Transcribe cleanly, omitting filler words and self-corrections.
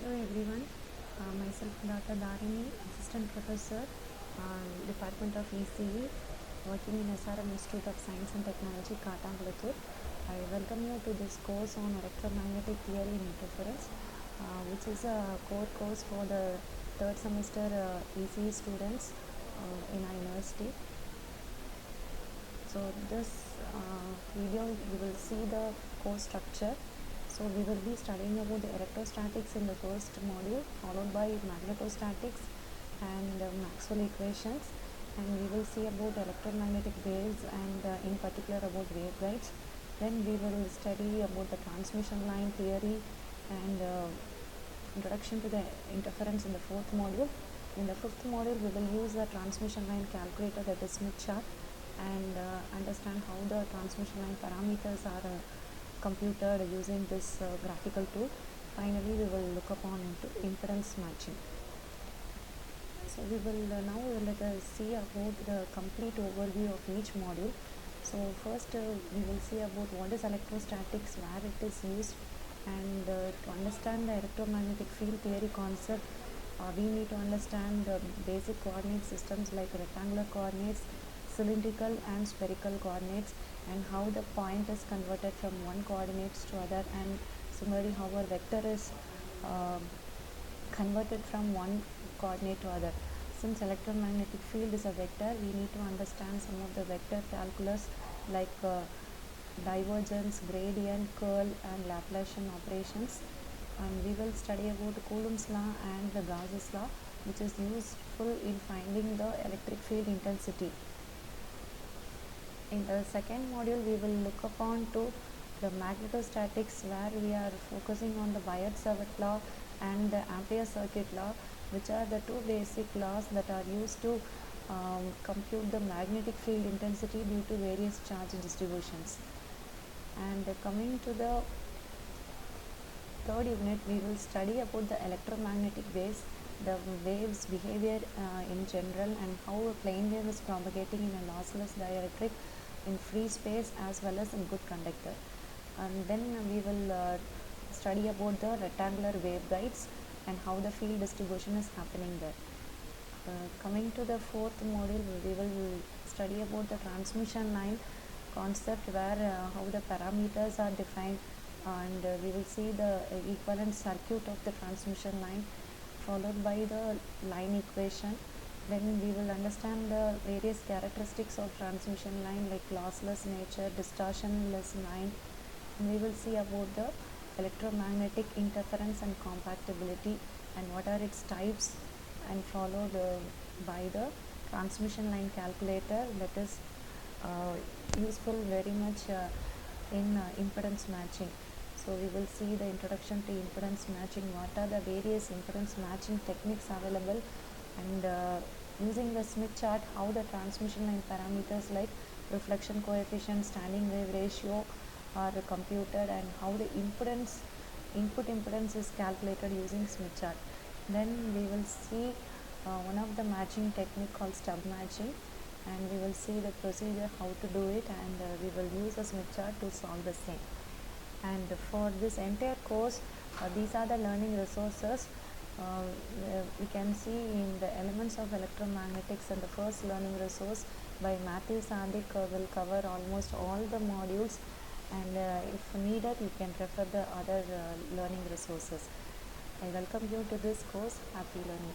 Hello everyone, myself Dr. Dharini, Assistant Professor, Department of ECE, working in SRM Institute of Science and Technology, Katambulathur. I welcome you to this course on electromagnetic theory and interference, which is a core course for the third semester ECE students in our university. So this video you will see the course structure. So we will be studying about the electrostatics in the first module, followed by magnetostatics and Maxwell equations, and we will see about electromagnetic waves and in particular about waveguides. Then we will study about the transmission line theory and introduction to the interference in the fourth module. In the fifth module we will use the transmission line calculator, that is Smith chart, and understand how the transmission line parameters are computed using this graphical tool. Finally we will look upon into impedance matching. So we will now let us see about the complete overview of each module. So first we will see about what is electrostatics, where it is used, and to understand the electromagnetic field theory concept we need to understand the basic coordinate systems like rectangular coordinates, cylindrical and spherical coordinates, and how the point is converted from one coordinates to other, and similarly how a vector is converted from one coordinate to other. Since electromagnetic field is a vector, we need to understand some of the vector calculus like divergence, gradient, curl, and Laplacian operations. And we will study about Coulomb's law and the Gauss's law, which is useful in finding the electric field intensity. In the second module we will look upon to the magnetostatics, where we are focusing on the Biot-Savart law and the Ampere circuit law, which are the two basic laws that are used to compute the magnetic field intensity due to various charge distributions. And coming to the third unit, we will study about the electromagnetic waves, the waves behavior in general, and how a plane wave is propagating in a lossless dielectric in free space as well as in good conductor. And then we will study about the rectangular waveguides and how the field distribution is happening there. Coming to the fourth module, we will study about the transmission line concept, where how the parameters are defined, and we will see the equivalent circuit of the transmission line, followed by the line equation. Then we will understand the various characteristics of transmission line like lossless nature, distortionless line, and we will see about the electromagnetic interference and compactability and what are its types, and followed by the transmission line calculator, that is useful very much in impedance matching. So we will see the introduction to impedance matching, what are the various impedance matching techniques available, and using the Smith chart, how the transmission line parameters like reflection coefficient, standing wave ratio are computed, and how the input impedance is calculated using Smith chart. Then we will see one of the matching technique called stub matching, and we will see the procedure how to do it, and we will use a Smith chart to solve the same. And for this entire course, these are the learning resources. We can see in the elements of electromagnetics, and the first learning resource by Matthew Sadik will cover almost all the modules, and if needed you can refer the other learning resources. I welcome you to this course. Happy learning.